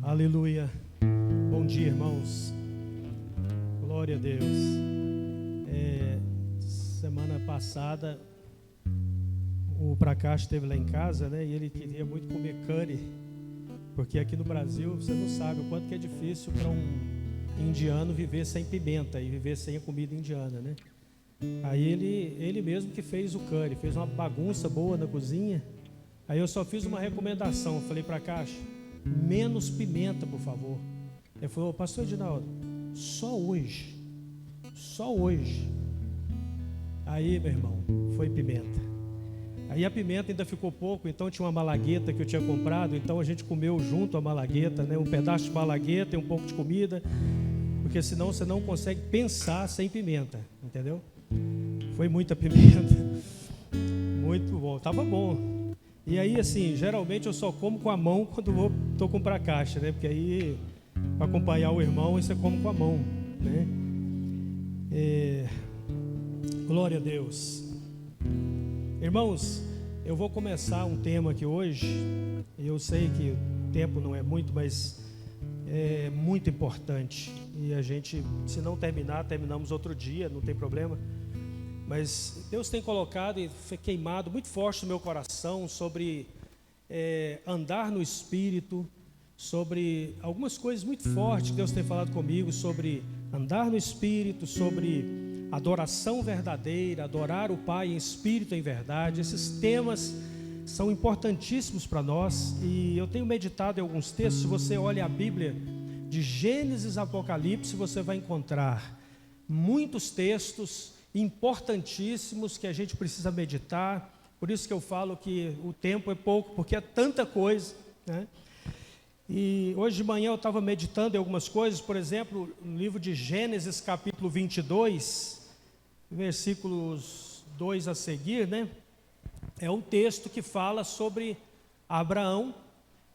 Aleluia. Bom dia, irmãos. Glória a Deus. Semana passada o Prakash esteve lá em casa, né? E ele queria muito comer curry, porque aqui no Brasil você não sabe o quanto que é difícil para um indiano viver sem pimenta e viver sem a comida indiana, né? Aí ele mesmo que fez o curry, fez uma bagunça boa na cozinha. Aí eu só fiz uma recomendação, falei para Prakash, menos pimenta, por favor. Ele falou, pastor Edinaldo, só hoje. Aí, meu irmão, foi pimenta. Aí a pimenta ainda ficou pouco, então tinha uma malagueta que eu tinha comprado, então a gente comeu junto a malagueta, né? Um pedaço de malagueta e um pouco de comida, porque senão você não consegue pensar sem pimenta, entendeu? Foi muita pimenta, muito bom, estava bom. E aí, assim, geralmente eu só como com a mão quando estou com Prakash, né? Porque aí, para acompanhar o irmão, você come com a mão, né? Glória a Deus. Irmãos, eu vou começar um tema aqui hoje. Eu sei que o tempo não é muito, mas é muito importante. E a gente, se não terminar, terminamos outro dia, não tem problema. Mas Deus tem colocado e foi queimado muito forte no meu coração sobre andar no Espírito, sobre algumas coisas muito fortes que Deus tem falado comigo, sobre andar no Espírito, sobre adoração verdadeira, adorar o Pai em Espírito e em verdade. Esses temas são importantíssimos para nós e eu tenho meditado em alguns textos. Se você olha a Bíblia de Gênesis a Apocalipse, você vai encontrar muitos textos importantíssimos que a gente precisa meditar. Por isso que eu falo que o tempo é pouco, porque é tanta coisa, né? E hoje de manhã eu estava meditando em algumas coisas. Por exemplo, no livro de Gênesis capítulo 22, versículos 2 a seguir, né? É um texto que fala sobre Abraão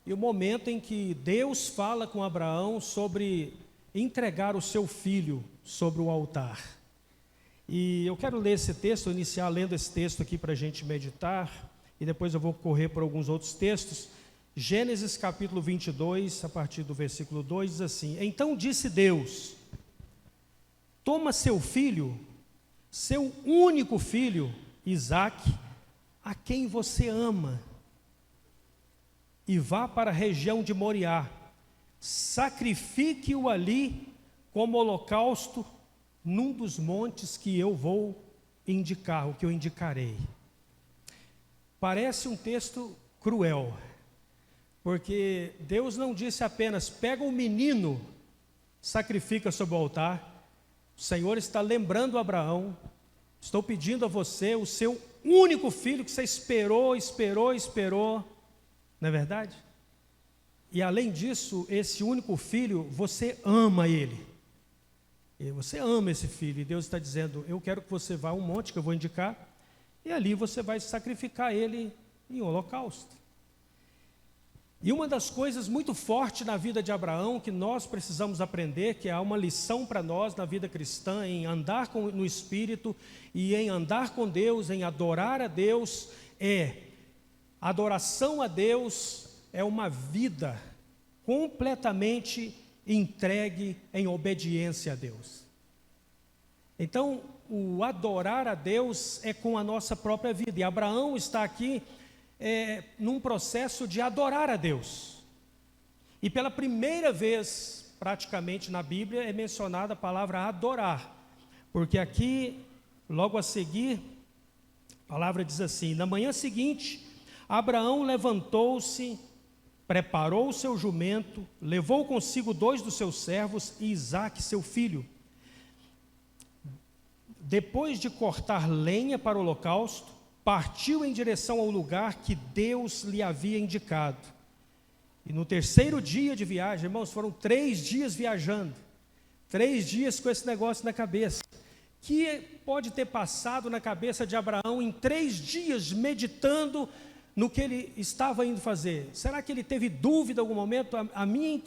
e o momento em que Deus fala com Abraão sobre entregar o seu filho sobre o altar. E eu quero ler esse texto, iniciar lendo esse texto aqui para a gente meditar, e depois eu vou correr por alguns outros textos. Gênesis capítulo 22, a partir do versículo 2, diz assim: Então disse Deus, toma seu filho, seu único filho, Isaque, a quem você ama, e vá para a região de Moriá, sacrifique-o ali como holocausto, num dos montes que eu vou indicar, o que eu indicarei. Parece um texto cruel, porque Deus não disse apenas, pega um menino, sacrifica sobre o altar. O Senhor está lembrando Abraão, estou pedindo a você, o seu único filho que você esperou, não é verdade? E além disso, esse único filho, você ama ele. E você ama esse filho, e Deus está dizendo, eu quero que você vá a um monte que eu vou indicar, e ali você vai sacrificar ele em holocausto. E uma das coisas muito fortes na vida de Abraão, que nós precisamos aprender, que há uma lição para nós na vida cristã, em andar no Espírito, e em andar com Deus, em adorar a Deus, adoração a Deus é uma vida completamente entregue em obediência a Deus. Então, o adorar a Deus é com a nossa própria vida. E Abraão está aqui num processo de adorar a Deus. E pela primeira vez, praticamente na Bíblia, é mencionada a palavra adorar. Porque aqui, logo a seguir, a palavra diz assim: Na manhã seguinte, Abraão levantou-se, preparou o seu jumento, levou consigo 2 dos seus servos e Isaque, seu filho. Depois de cortar lenha para o holocausto, partiu em direção ao lugar que Deus lhe havia indicado. E no terceiro dia de viagem, irmãos, foram 3 dias viajando, 3 dias com esse negócio na cabeça. Que pode ter passado na cabeça de Abraão em 3 dias meditando no que ele estava indo fazer? Será que ele teve dúvida em algum momento? A minha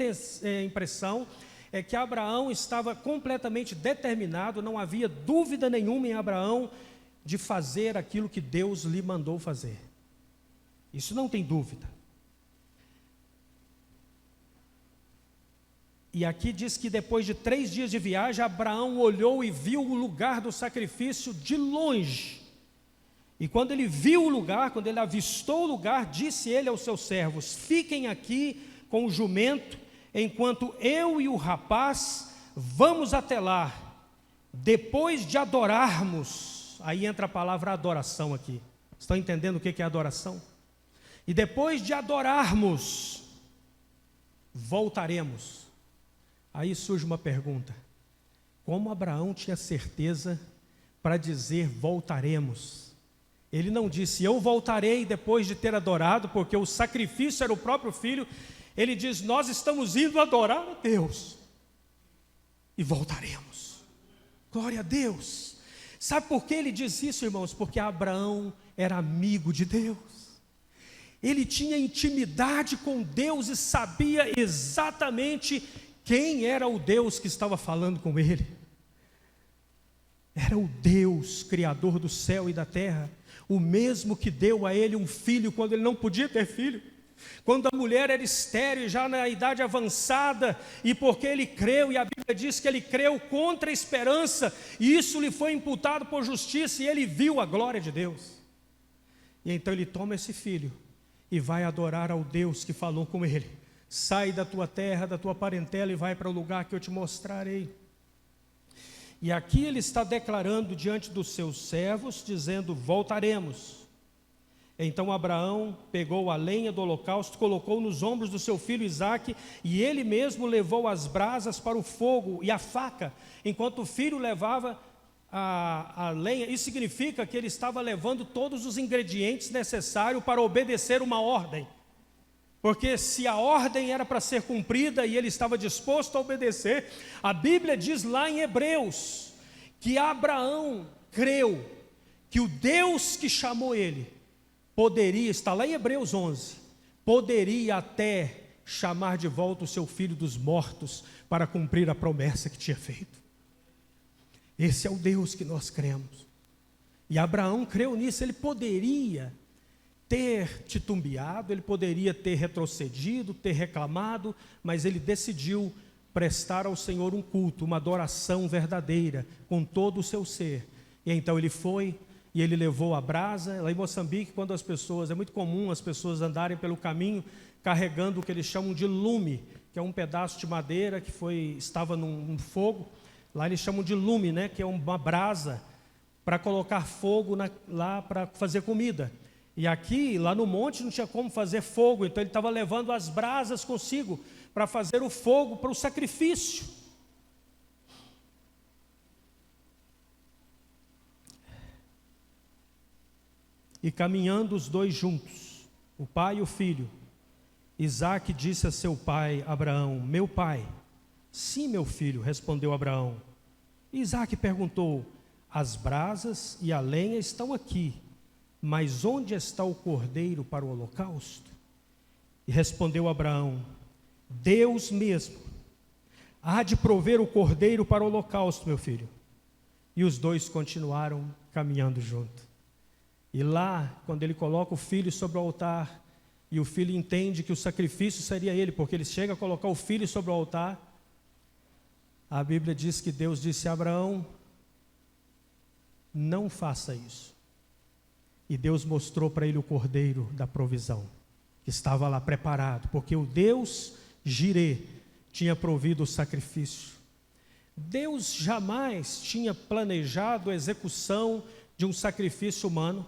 impressão é que Abraão estava completamente determinado, não havia dúvida nenhuma em Abraão de fazer aquilo que Deus lhe mandou fazer. Isso não tem dúvida. E aqui diz que depois de 3 dias de viagem, Abraão olhou e viu o lugar do sacrifício de longe. E quando ele viu o lugar, quando ele avistou o lugar, disse ele aos seus servos: fiquem aqui com o jumento, enquanto eu e o rapaz vamos até lá. Depois de adorarmos, aí entra a palavra adoração aqui. Estão entendendo o que é adoração? E depois de adorarmos, voltaremos. Aí surge uma pergunta: como Abraão tinha certeza para dizer voltaremos? Ele não disse eu voltarei depois de ter adorado, porque o sacrifício era o próprio filho. Ele diz: nós estamos indo adorar a Deus e voltaremos. Glória a Deus. Sabe por que ele diz isso, irmãos? Porque Abraão era amigo de Deus. Ele tinha intimidade com Deus e sabia exatamente quem era o Deus que estava falando com ele. Era o Deus criador do céu e da terra, o mesmo que deu a ele um filho quando ele não podia ter filho, quando a mulher era estéril, já na idade avançada, e porque ele creu, e a Bíblia diz que ele creu contra a esperança, e isso lhe foi imputado por justiça, e ele viu a glória de Deus. E então ele toma esse filho e vai adorar ao Deus que falou com ele: sai da tua terra, da tua parentela, e vai para o lugar que eu te mostrarei. E aqui ele está declarando diante dos seus servos, dizendo: voltaremos. Então Abraão pegou a lenha do holocausto, colocou nos ombros do seu filho Isaque, e ele mesmo levou as brasas para o fogo e a faca, enquanto o filho levava a lenha. Isso significa que ele estava levando todos os ingredientes necessários para obedecer uma ordem, porque se a ordem era para ser cumprida e ele estava disposto a obedecer, a Bíblia diz lá em Hebreus que Abraão creu que o Deus que chamou ele poderia, está lá em Hebreus 11, poderia até chamar de volta o seu filho dos mortos para cumprir a promessa que tinha feito. Esse é o Deus que nós cremos. E Abraão creu nisso. Ele poderia ter titubeado, ele poderia ter retrocedido, ter reclamado, mas ele decidiu prestar ao Senhor um culto, uma adoração verdadeira, com todo o seu ser. E então ele foi e ele levou a brasa. Lá em Moçambique, quando as pessoas, é muito comum as pessoas andarem pelo caminho carregando o que eles chamam de lume, que é um pedaço de madeira que estava num fogo. Lá eles chamam de lume, né, que é uma brasa para colocar fogo lá para fazer comida. E aqui, lá no monte, não tinha como fazer fogo, então ele estava levando as brasas consigo para fazer o fogo para o sacrifício. E caminhando os dois juntos, o pai e o filho, Isaque disse a seu pai Abraão: meu pai. Sim, meu filho, respondeu Abraão. Isaque perguntou: as brasas e a lenha estão aqui, mas onde está o cordeiro para o holocausto? E respondeu Abraão: Deus mesmo há de prover o cordeiro para o holocausto, meu filho. E os dois continuaram caminhando junto. E lá, quando ele coloca o filho sobre o altar, e o filho entende que o sacrifício seria ele, porque ele chega a colocar o filho sobre o altar, a Bíblia diz que Deus disse a Abraão: não faça isso. E Deus mostrou para ele o cordeiro da provisão, que estava lá preparado, porque o Deus Jirê tinha provido o sacrifício. Deus jamais tinha planejado a execução de um sacrifício humano,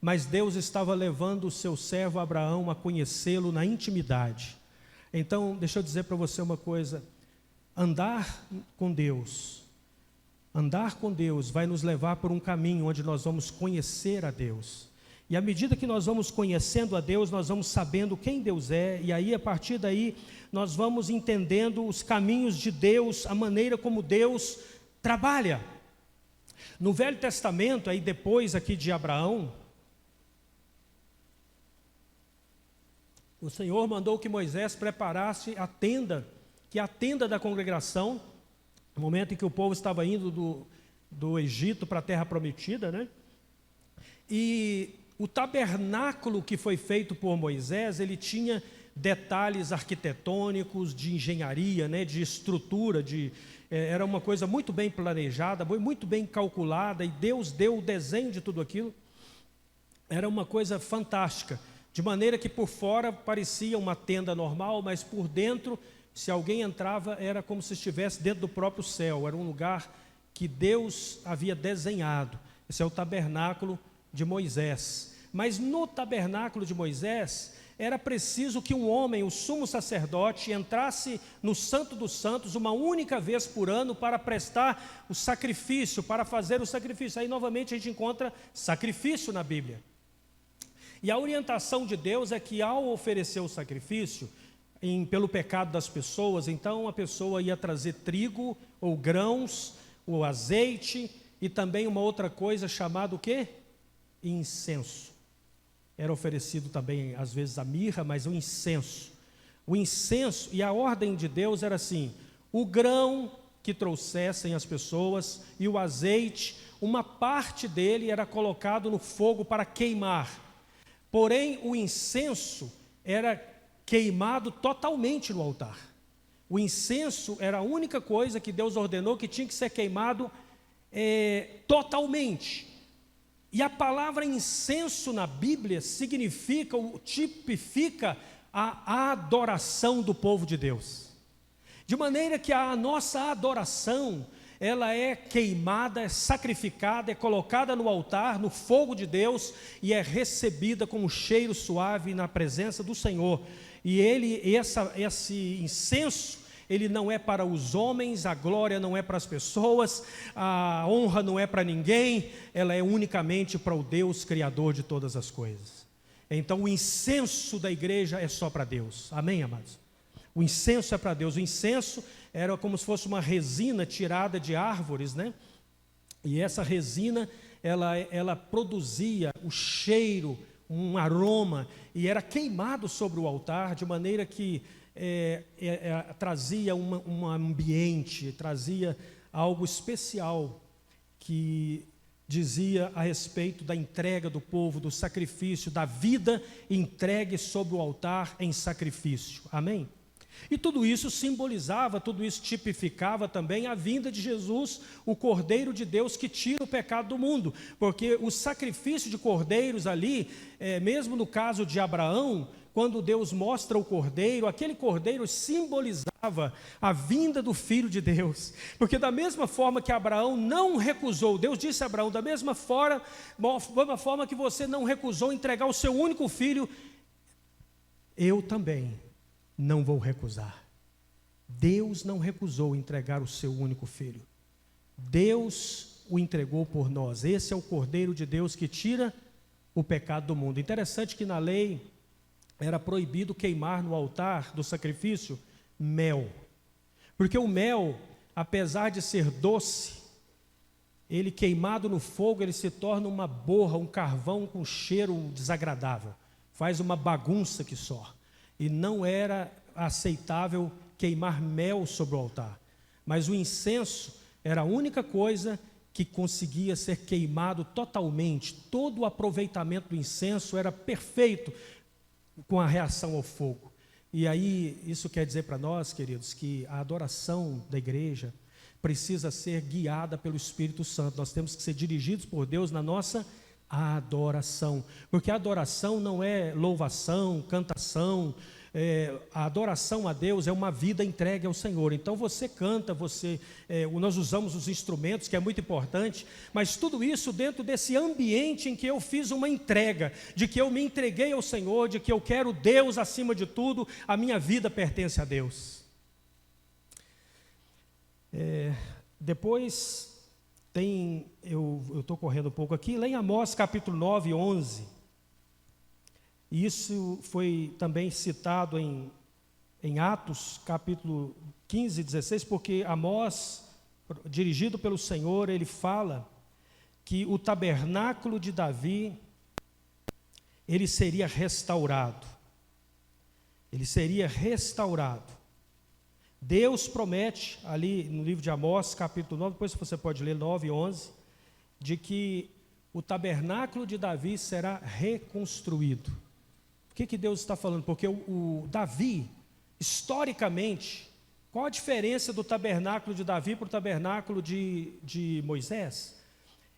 mas Deus estava levando o seu servo Abraão a conhecê-lo na intimidade. Então, deixa eu dizer para você uma coisa: andar com Deus vai nos levar por um caminho onde nós vamos conhecer a Deus. E à medida que nós vamos conhecendo a Deus, nós vamos sabendo quem Deus é, e aí a partir daí nós vamos entendendo os caminhos de Deus, a maneira como Deus trabalha. No Velho Testamento, aí depois aqui de Abraão, o Senhor mandou que Moisés preparasse a tenda, que é a tenda da congregação, no momento em que o povo estava indo do Egito para a terra prometida, né? E o tabernáculo que foi feito por Moisés, ele tinha detalhes arquitetônicos, de engenharia, né, de estrutura, era uma coisa muito bem planejada, muito bem calculada, e Deus deu o desenho de tudo aquilo. Era uma coisa fantástica, de maneira que por fora parecia uma tenda normal, mas por dentro, se alguém entrava, era como se estivesse dentro do próprio céu. Era um lugar que Deus havia desenhado. Esse é o tabernáculo de Moisés. Mas no tabernáculo de Moisés, era preciso que um homem, o sumo sacerdote, entrasse no Santo dos Santos uma única vez por ano para prestar o sacrifício, para fazer o sacrifício. Aí novamente a gente encontra sacrifício na Bíblia. E a orientação de Deus é que ao oferecer o sacrifício, pelo pecado das pessoas, então a pessoa ia trazer trigo ou grãos, o azeite e também uma outra coisa chamada o quê? Incenso. Era oferecido também, às vezes, a mirra, mas o incenso. O incenso, e a ordem de Deus era assim: o grão que trouxessem as pessoas e o azeite, uma parte dele era colocado no fogo para queimar. Porém, o incenso era queimado totalmente no altar. O incenso era a única coisa que Deus ordenou que tinha que ser queimado totalmente. E a palavra incenso na Bíblia significa, ou tipifica, a adoração do povo de Deus. De maneira que a nossa adoração, ela é queimada, é sacrificada, é colocada no altar, no fogo de Deus, e é recebida com um cheiro suave na presença do Senhor. E esse incenso, ele não é para os homens, a glória não é para as pessoas, a honra não é para ninguém, ela é unicamente para o Deus Criador de todas as coisas. Então o incenso da igreja é só para Deus, amém, amados? O incenso é para Deus. O incenso era como se fosse uma resina tirada de árvores, né? E essa resina, ela produzia o cheiro, um aroma, e era queimado sobre o altar, de maneira que trazia um ambiente, trazia algo especial, que dizia a respeito da entrega do povo, do sacrifício, da vida entregue sobre o altar em sacrifício, amém? E tudo isso simbolizava, tudo isso tipificava também a vinda de Jesus, o Cordeiro de Deus que tira o pecado do mundo, porque o sacrifício de cordeiros ali, mesmo no caso de Abraão, quando Deus mostra o cordeiro, aquele cordeiro simbolizava a vinda do Filho de Deus, porque da mesma forma que Abraão não recusou, Deus disse a Abraão, da mesma forma que você não recusou entregar o seu único filho, eu também não vou recusar. Deus não recusou entregar o seu único filho. Deus o entregou por nós. Esse é o Cordeiro de Deus que tira o pecado do mundo. Interessante que na lei era proibido queimar no altar do sacrifício mel. Porque o mel, apesar de ser doce, ele queimado no fogo, ele se torna uma borra, um carvão com cheiro desagradável. Faz uma bagunça que só. E não era aceitável queimar mel sobre o altar. Mas o incenso era a única coisa que conseguia ser queimado totalmente. Todo o aproveitamento do incenso era perfeito com a reação ao fogo. E aí, isso quer dizer para nós, queridos, que a adoração da igreja precisa ser guiada pelo Espírito Santo. Nós temos que ser dirigidos por Deus na nossa adoração, porque a adoração não é louvação, cantação, a adoração a Deus é uma vida entregue ao Senhor. Então você canta, nós usamos os instrumentos, que é muito importante, mas tudo isso dentro desse ambiente em que eu fiz uma entrega, de que eu me entreguei ao Senhor, de que eu quero Deus acima de tudo, a minha vida pertence a Deus. Depois eu estou correndo um pouco aqui, lá em Amós capítulo 9, 11, isso foi também citado em Atos capítulo 15, 16, porque Amós, dirigido pelo Senhor, ele fala que o tabernáculo de Davi, ele seria restaurado. Ele seria restaurado. Deus promete, ali no livro de Amós, capítulo 9, depois você pode ler 9 e 11, de que o tabernáculo de Davi será reconstruído. que Deus está falando? Porque o Davi, historicamente, qual a diferença do tabernáculo de Davi para o tabernáculo de Moisés?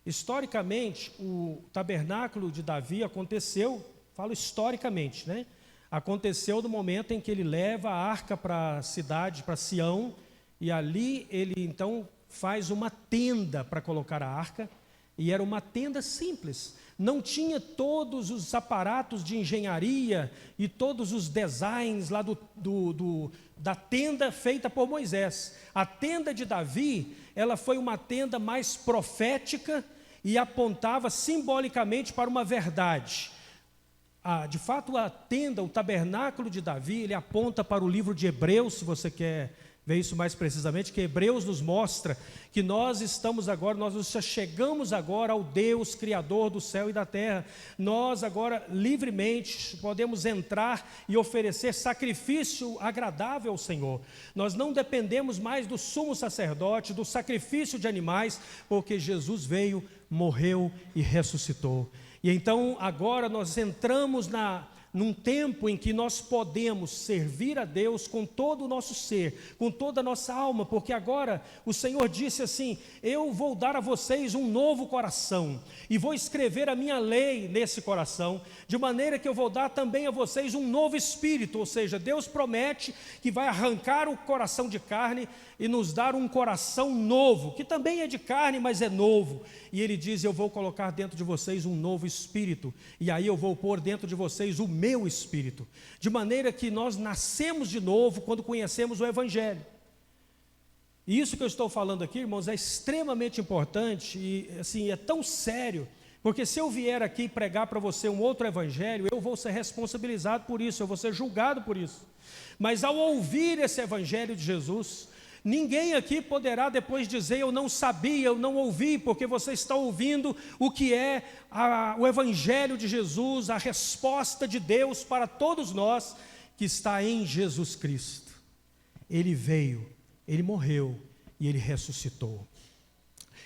Historicamente, o tabernáculo de Davi aconteceu, falo historicamente, né? Aconteceu no momento em que ele leva a arca para a cidade, para Sião, e ali ele então faz uma tenda para colocar a arca, e era uma tenda simples, não tinha todos os aparatos de engenharia e todos os designs lá da tenda feita por Moisés. A tenda de Davi, ela foi uma tenda mais profética e apontava simbolicamente para uma verdade. De fato, a tenda, o tabernáculo de Davi, ele aponta para o livro de Hebreus, se você quer ver isso mais precisamente, que Hebreus nos mostra que nós nos chegamos agora ao Deus Criador do céu e da terra. Nós agora livremente podemos entrar e oferecer sacrifício agradável ao Senhor. Nós não dependemos mais do sumo sacerdote, do sacrifício de animais, porque Jesus veio, morreu e ressuscitou. E então agora nós entramos num tempo em que nós podemos servir a Deus com todo o nosso ser, com toda a nossa alma, porque agora o Senhor disse assim: eu vou dar a vocês um novo coração, e vou escrever a minha lei nesse coração, de maneira que eu vou dar também a vocês um novo espírito. Ou seja, Deus promete que vai arrancar o coração de carne e nos dar um coração novo, que também é de carne, mas é novo. E Ele diz: eu vou colocar dentro de vocês um novo espírito, e aí eu vou pôr dentro de vocês o meu espírito, de maneira que nós nascemos de novo quando conhecemos o Evangelho. E isso que eu estou falando aqui, irmãos, é extremamente importante e assim, é tão sério, porque se eu vier aqui pregar para você um outro evangelho, eu vou ser responsabilizado por isso, eu vou ser julgado por isso. Mas ao ouvir esse evangelho de Jesus, ninguém aqui poderá depois dizer: eu não sabia, eu não ouvi, porque você está ouvindo o que é o Evangelho de Jesus, a resposta de Deus para todos nós, que está em Jesus Cristo. Ele veio, Ele morreu e Ele ressuscitou.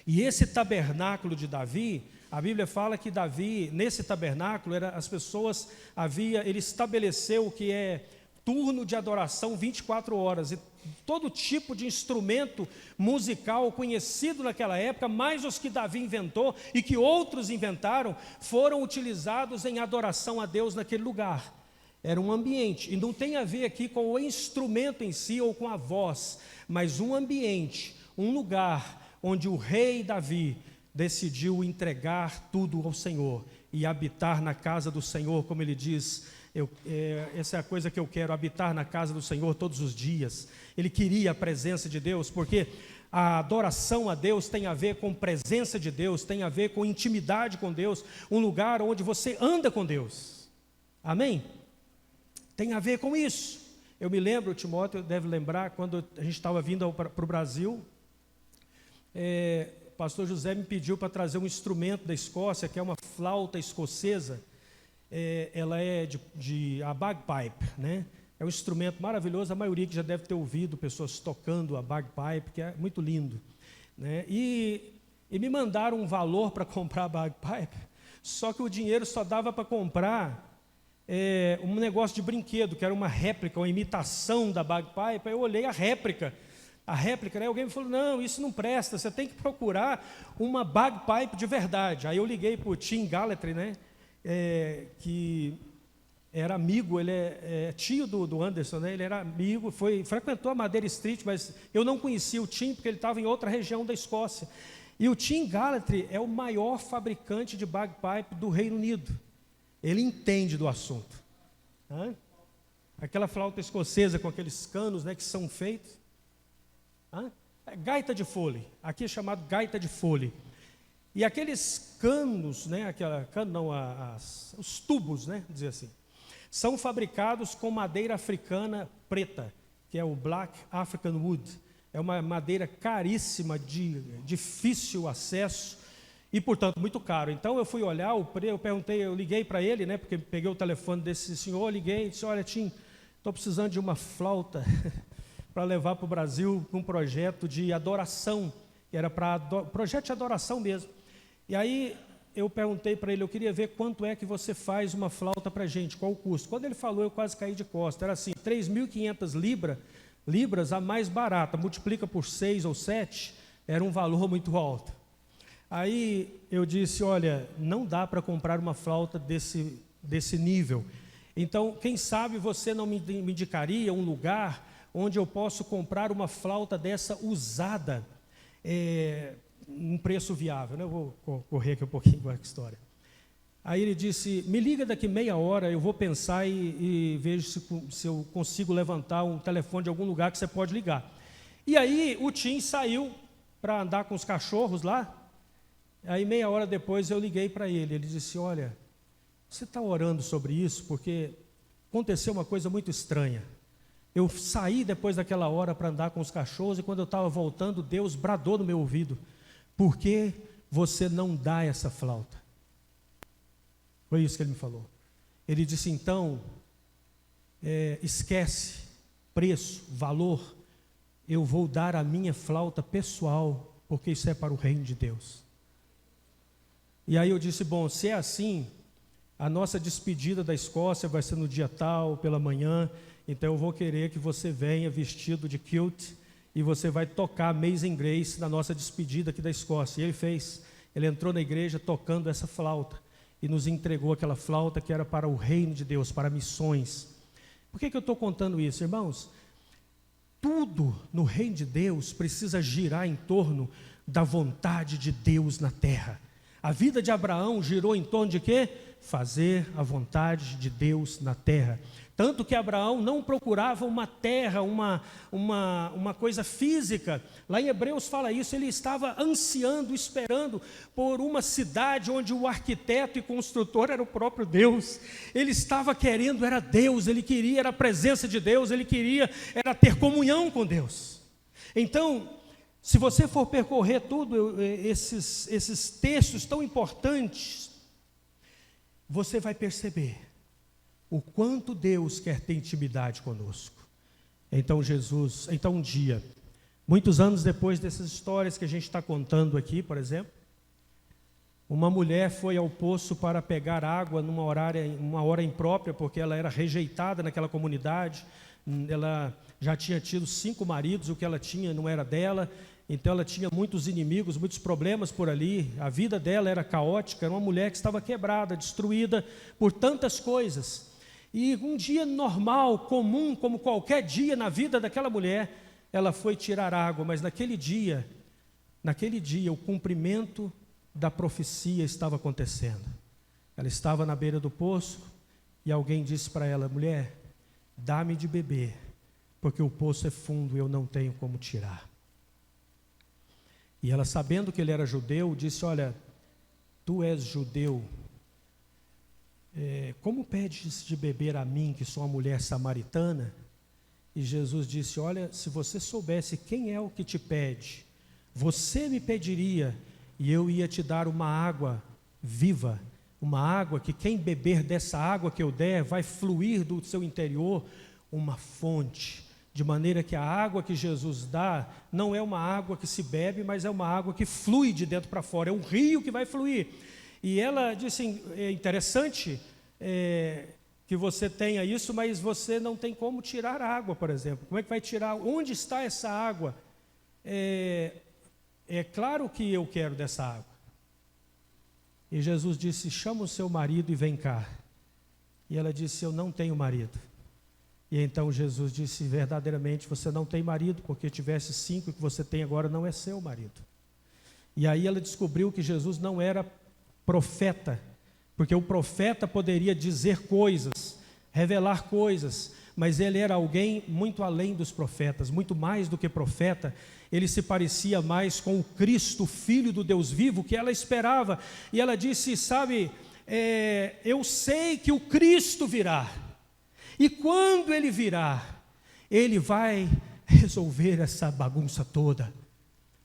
E esse tabernáculo de Davi, a Bíblia fala que Davi, nesse tabernáculo, ele estabeleceu o que é turno de adoração 24 horas, e todo tipo de instrumento musical conhecido naquela época, mais os que Davi inventou e que outros inventaram, foram utilizados em adoração a Deus naquele lugar. Era um ambiente, e não tem a ver aqui com o instrumento em si ou com a voz, mas um ambiente, um lugar onde o rei Davi decidiu entregar tudo ao Senhor e habitar na casa do Senhor, como ele diz: essa é a coisa que eu quero, habitar na casa do Senhor todos os dias. Ele queria a presença de Deus, porque a adoração a Deus tem a ver com presença de Deus, tem a ver com intimidade com Deus, um lugar onde você anda com Deus. Amém? Tem a ver com isso. Eu me lembro, o Timóteo deve lembrar, quando a gente estava vindo para o Brasil, o pastor José me pediu para trazer um instrumento da Escócia, que é uma flauta escocesa. Ela é a bagpipe, né? É um instrumento maravilhoso, a maioria que já deve ter ouvido pessoas tocando a bagpipe, que é muito lindo, né? E me mandaram um valor para comprar a bagpipe, só que o dinheiro só dava para comprar um negócio de brinquedo, que era uma réplica, uma imitação da bagpipe. Aí eu olhei a réplica, né? Alguém me falou: não, isso não presta, você tem que procurar uma bagpipe de verdade. Aí eu liguei para o Tim Gallatry, né? Que era amigo, ele é tio do Anderson, né? Ele era amigo, frequentou a Madeira Street, mas eu não conhecia o Tim, porque ele estava em outra região da Escócia. E o Tim Gallatry é o maior fabricante de bagpipe do Reino Unido. Ele entende do assunto. Aquela flauta escocesa com aqueles canos, né, que são feitos. Gaita de fole, aqui é chamado gaita de fole. E aqueles canos, né, os tubos, né, dizer assim, são fabricados com madeira africana preta, que é o Black African Wood. É uma madeira caríssima, de difícil acesso e, portanto, muito caro. Então eu fui olhar, eu liguei para ele, né, porque peguei o telefone desse senhor, liguei e disse: olha, Tim, estou precisando de uma flauta para levar para o Brasil um projeto de adoração, que era para projeto de adoração mesmo. E aí eu perguntei para ele, eu queria ver quanto é que você faz uma flauta para a gente, qual o custo. Quando ele falou, eu quase caí de costas. Era assim, 3.500 libras, a mais barata, multiplica por 6 ou 7, era um valor muito alto. Aí eu disse, olha, não dá para comprar uma flauta desse nível. Então, quem sabe você não me indicaria um lugar onde eu posso comprar uma flauta dessa usada, um preço viável, né? Eu vou correr aqui um pouquinho com a história. Aí ele disse, me liga daqui meia hora, eu vou pensar e vejo se eu consigo levantar um telefone de algum lugar que você pode ligar. E aí o Tim saiu para andar com os cachorros lá. Aí meia hora depois eu liguei para ele, ele disse, olha, você está orando sobre isso? Porque aconteceu uma coisa muito estranha. Eu saí depois daquela hora para andar com os cachorros e quando eu estava voltando, Deus bradou no meu ouvido, por que você não dá essa flauta? Foi isso que ele me falou. Ele disse, então, esquece preço, valor, eu vou dar a minha flauta pessoal, porque isso é para o reino de Deus. E aí eu disse, bom, se é assim, a nossa despedida da Escócia vai ser no dia tal, pela manhã, então eu vou querer que você venha vestido de kilt e você vai tocar Amazing Grace na nossa despedida aqui da Escócia. E ele fez, ele entrou na igreja tocando essa flauta e nos entregou aquela flauta que era para o reino de Deus, para missões. Por que eu estou contando isso, irmãos? Tudo no reino de Deus precisa girar em torno da vontade de Deus na terra. A vida de Abraão girou em torno de quê? Fazer a vontade de Deus na terra. Tanto que Abraão não procurava uma terra, uma coisa física. Lá em Hebreus fala isso, ele estava ansiando, esperando por uma cidade onde o arquiteto e construtor era o próprio Deus. Ele estava querendo, era Deus, ele queria, era a presença de Deus, ele queria, era ter comunhão com Deus. Então, se você for percorrer tudo, esses textos tão importantes, você vai perceber o quanto Deus quer ter intimidade conosco. Então um dia, muitos anos depois dessas histórias que a gente está contando aqui, por exemplo, uma mulher foi ao poço para pegar água uma hora imprópria, porque ela era rejeitada naquela comunidade, ela já tinha tido 5 maridos, o que ela tinha não era dela, então ela tinha muitos inimigos, muitos problemas por ali, a vida dela era caótica, era uma mulher que estava quebrada, destruída por tantas coisas. E um dia normal, comum, como qualquer dia na vida daquela mulher, ela foi tirar água, mas naquele dia, o cumprimento da profecia estava acontecendo. Ela estava na beira do poço e alguém disse para ela, mulher, dá-me de beber, porque o poço é fundo e eu não tenho como tirar. E ela, sabendo que ele era judeu, disse, olha, tu és judeu, como pedes de beber a mim, que sou uma mulher samaritana? E Jesus disse, olha, se você soubesse quem é o que te pede, você me pediria, e eu ia te dar uma água viva, uma água que quem beber dessa água que eu der, vai fluir do seu interior uma fonte, de maneira que a água que Jesus dá, não é uma água que se bebe, mas é uma água que flui de dentro para fora, é um rio que vai fluir. E ela disse, é interessante que você tenha isso, mas você não tem como tirar água, por exemplo. Como é que vai tirar? Onde está essa água? É claro que eu quero dessa água. E Jesus disse, chama o seu marido e vem cá. E ela disse, eu não tenho marido. E então Jesus disse, verdadeiramente você não tem marido, porque tivesse 5 que você tem agora não é seu marido. E aí ela descobriu que Jesus não era profeta, porque o profeta poderia dizer coisas, revelar coisas, mas ele era alguém muito além dos profetas, muito mais do que profeta. Ele se parecia mais com o Cristo, Filho do Deus vivo, que ela esperava. E ela disse, sabe, eu sei que o Cristo virá, e quando ele virá, ele vai resolver essa bagunça toda,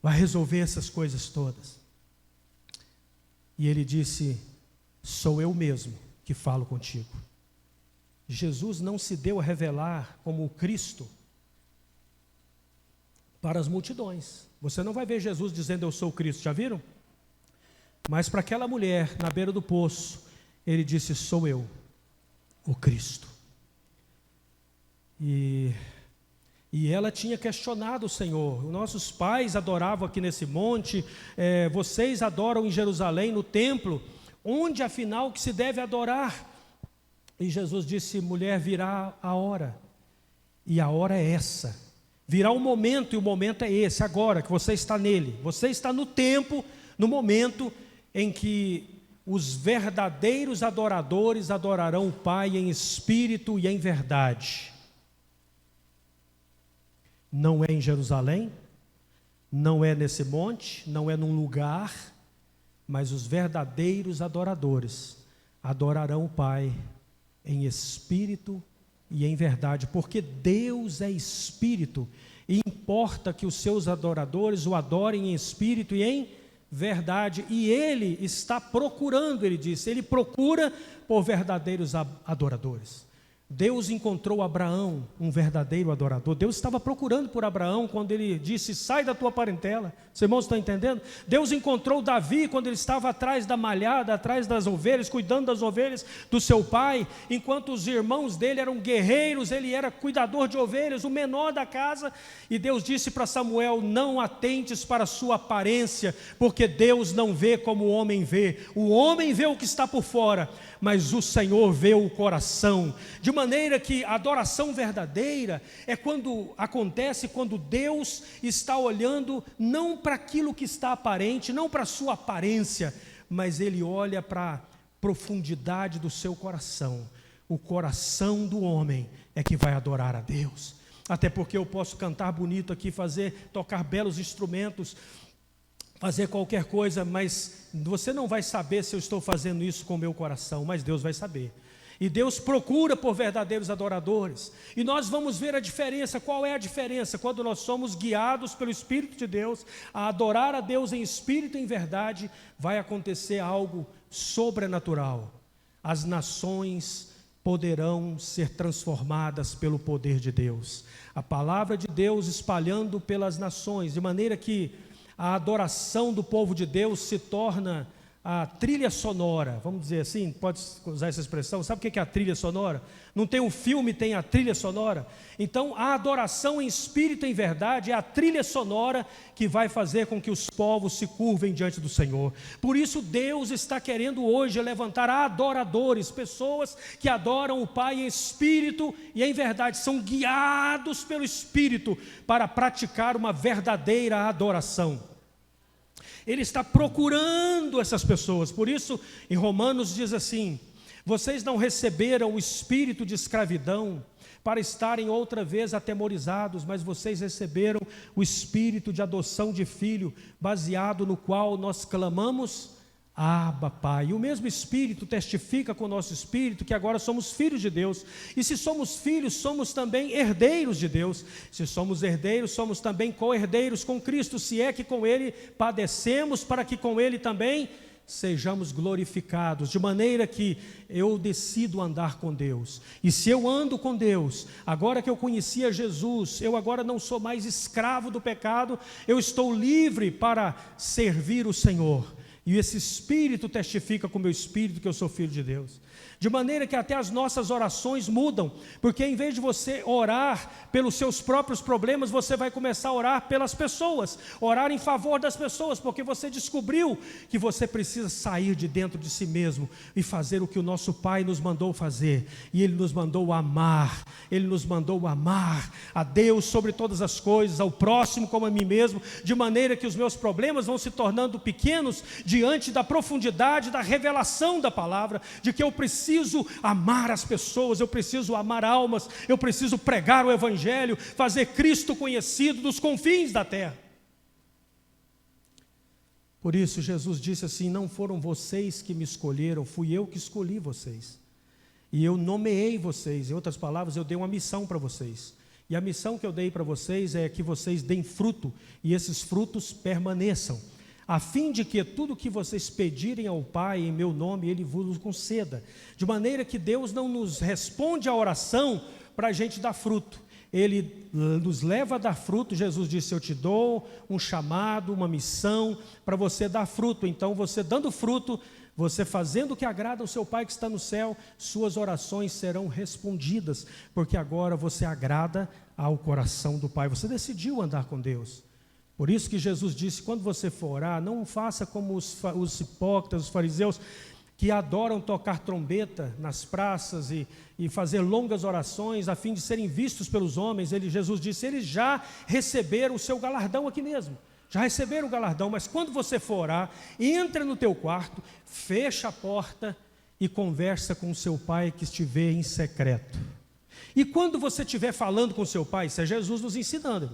vai resolver essas coisas todas. E ele disse, sou eu mesmo que falo contigo. Jesus não se deu a revelar como o Cristo para as multidões. Você não vai ver Jesus dizendo, eu sou o Cristo, já viram? Mas para aquela mulher na beira do poço, ele disse: sou eu, o Cristo. E ela tinha questionado o Senhor. Nossos pais adoravam aqui nesse monte, vocês adoram em Jerusalém, no templo, onde afinal que se deve adorar? E Jesus disse: mulher, virá a hora, e a hora é essa, virá o momento, e o momento é esse, agora que você está nele, você está no tempo, no momento em que os verdadeiros adoradores adorarão o Pai em espírito e em verdade. Não é em Jerusalém, não é nesse monte, não é num lugar, mas os verdadeiros adoradores adorarão o Pai em espírito e em verdade, porque Deus é espírito, e importa que os seus adoradores o adorem em espírito e em verdade, e Ele está procurando, Ele disse, Ele procura por verdadeiros adoradores. Deus encontrou Abraão, um verdadeiro adorador. Deus estava procurando por Abraão quando ele disse: sai da tua parentela. Os irmãos estão entendendo? Deus encontrou Davi quando ele estava atrás da malhada, atrás das ovelhas, cuidando das ovelhas do seu pai, enquanto os irmãos dele eram guerreiros, ele era cuidador de ovelhas, o menor da casa. E Deus disse para Samuel: não atentes para a sua aparência, porque Deus não vê como o homem vê. O homem vê o que está por fora, mas o Senhor vê o coração. De maneira que a adoração verdadeira é quando acontece, quando Deus está olhando não para aquilo que está aparente, não para a sua aparência, mas Ele olha para a profundidade do seu coração. O coração do homem é que vai adorar a Deus. Até porque eu posso cantar bonito aqui, tocar belos instrumentos, fazer qualquer coisa, mas você não vai saber se eu estou fazendo isso com o meu coração, mas Deus vai saber. E Deus procura por verdadeiros adoradores. E nós vamos ver a diferença. Qual é a diferença? Quando nós somos guiados pelo Espírito de Deus a adorar a Deus em espírito e em verdade, vai acontecer algo sobrenatural. As nações poderão ser transformadas pelo poder de Deus. A palavra de Deus espalhando pelas nações, de maneira que a adoração do povo de Deus se torna a trilha sonora, vamos dizer assim, pode usar essa expressão. Sabe o que é a trilha sonora? Não tem um filme, tem a trilha sonora. Então a adoração em espírito e em verdade é a trilha sonora que vai fazer com que os povos se curvem diante do Senhor. Por isso Deus está querendo hoje levantar adoradores, pessoas que adoram o Pai em espírito e em verdade, são guiados pelo Espírito para praticar uma verdadeira adoração. Ele está procurando essas pessoas. Por isso, em Romanos diz assim: vocês não receberam o espírito de escravidão para estarem outra vez atemorizados, mas vocês receberam o espírito de adoção de filho, baseado no qual nós clamamos: Abba, Pai. E o mesmo Espírito testifica com o nosso espírito que agora somos filhos de Deus. E se somos filhos, somos também herdeiros de Deus. Se somos herdeiros, somos também co-herdeiros com Cristo, se é que com Ele padecemos, para que com Ele também sejamos glorificados. De maneira que eu decido andar com Deus. E se eu ando com Deus, agora que eu conhecia Jesus, eu agora não sou mais escravo do pecado, eu estou livre para servir o Senhor. E esse Espírito testifica com o meu espírito que eu sou filho de Deus. De maneira que até as nossas orações mudam, porque em vez de você orar pelos seus próprios problemas, você vai começar a orar pelas pessoas, orar em favor das pessoas, porque você descobriu que você precisa sair de dentro de si mesmo e fazer o que o nosso Pai nos mandou fazer. E Ele nos mandou amar, Ele nos mandou amar a Deus sobre todas as coisas, ao próximo como a mim mesmo, de maneira que os meus problemas vão se tornando pequenos diante da profundidade da revelação da palavra, de que eu preciso amar as pessoas, eu preciso amar almas, eu preciso pregar o Evangelho, fazer Cristo conhecido dos confins da terra. Por isso Jesus disse assim: não foram vocês que me escolheram, fui eu que escolhi vocês. E eu nomeei vocês, em outras palavras, eu dei uma missão para vocês. E a missão que eu dei para vocês é que vocês deem fruto, e esses frutos permaneçam, a fim de que tudo que vocês pedirem ao Pai em meu nome, Ele vos conceda. De maneira que Deus não nos responde a oração para a gente dar fruto. Ele nos leva a dar fruto. Jesus disse: eu te dou um chamado, uma missão para você dar fruto. Então você dando fruto, você fazendo o que agrada ao seu Pai que está no céu, suas orações serão respondidas, porque agora você agrada ao coração do Pai. Você decidiu andar com Deus. Por isso que Jesus disse: quando você for orar, não faça como os hipócritas, os fariseus, que adoram tocar trombeta nas praças e fazer longas orações a fim de serem vistos pelos homens. Jesus disse: eles já receberam o seu galardão aqui mesmo, já receberam o galardão. Mas quando você for orar, entra no teu quarto, fecha a porta e conversa com o seu Pai que te vê em secreto. E quando você estiver falando com o seu Pai, isso é Jesus nos ensinando,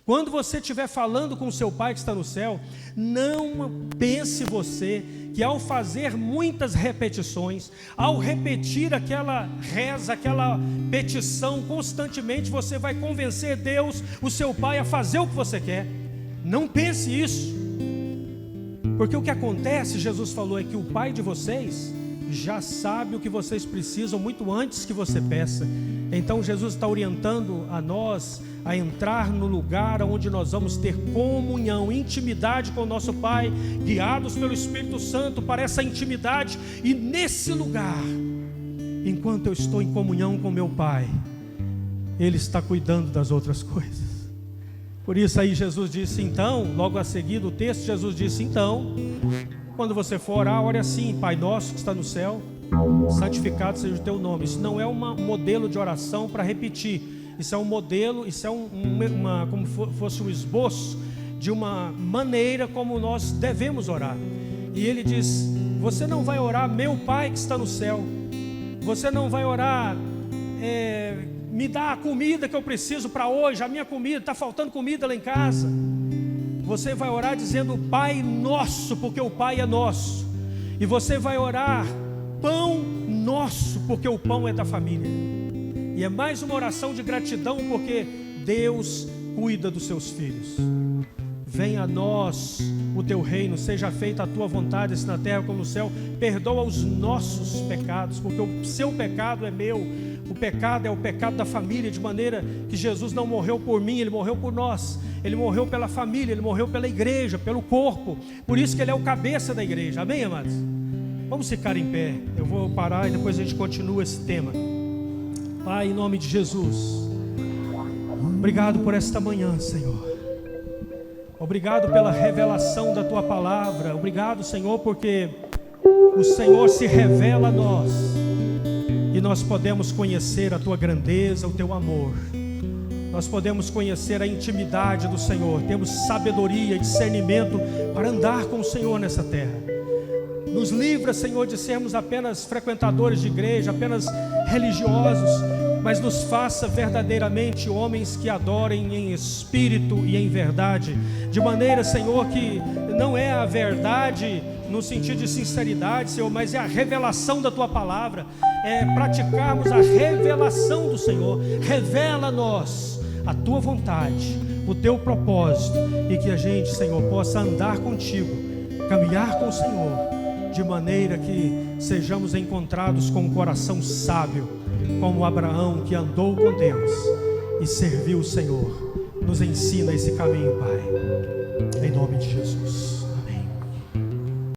quando você estiver falando com o seu Pai que está no céu, não pense você que ao fazer muitas repetições, ao repetir aquela reza, aquela petição constantemente, você vai convencer Deus, o seu Pai, a fazer o que você quer. Não pense isso, porque o que acontece, Jesus falou, é que o Pai de vocês já sabe o que vocês precisam muito antes que você peça. Então Jesus está orientando a nós a entrar no lugar onde nós vamos ter comunhão, intimidade com o nosso Pai, guiados pelo Espírito Santo para essa intimidade. E nesse lugar, enquanto eu estou em comunhão com meu Pai, Ele está cuidando das outras coisas. Por isso aí Jesus disse, então, logo a seguir do texto, Jesus disse, então, quando você for orar, ore assim: Pai nosso que está no céu, santificado seja o teu nome. Isso não é um modelo de oração para repetir. Isso é um modelo, isso é como fosse um esboço de uma maneira como nós devemos orar. E ele diz: você não vai orar, meu Pai que está no céu. Você não vai orar, me dá a comida que eu preciso para hoje, a minha comida, está faltando comida lá em casa. Você vai orar dizendo Pai nosso, porque o Pai é nosso. E você vai orar Pão nosso, porque o pão é da família. E é mais uma oração de gratidão, porque Deus cuida dos seus filhos. Venha a nós o teu reino, seja feita a tua vontade, assim na terra como no céu. Perdoa os nossos pecados, porque o seu pecado é meu. O pecado é o pecado da família, de maneira que Jesus não morreu por mim, Ele morreu por nós. Ele morreu pela família, Ele morreu pela igreja, pelo corpo. Por isso que Ele é o cabeça da igreja. Amém, amados? Vamos ficar em pé. Eu vou parar e depois a gente continua esse tema. Pai, em nome de Jesus, obrigado por esta manhã, Senhor. Obrigado pela revelação da Tua palavra. Obrigado, Senhor, porque o Senhor se revela a nós e nós podemos conhecer a Tua grandeza, o Teu amor. Nós podemos conhecer a intimidade do Senhor. Temos sabedoria e discernimento para andar com o Senhor nessa terra. Nos livra, Senhor, de sermos apenas frequentadores de igreja, apenas religiosos, mas nos faça verdadeiramente homens que adorem em espírito e em verdade, de maneira, Senhor, que não é a verdade no sentido de sinceridade, Senhor, mas é a revelação da Tua palavra, é praticarmos a revelação do Senhor. Revela a nós a Tua vontade, o Teu propósito, e que a gente, Senhor, possa andar contigo, caminhar com o Senhor, de maneira que sejamos encontrados com um coração sábio, como Abraão, que andou com Deus e serviu o Senhor. Nos ensina esse caminho, Pai, em nome de Jesus.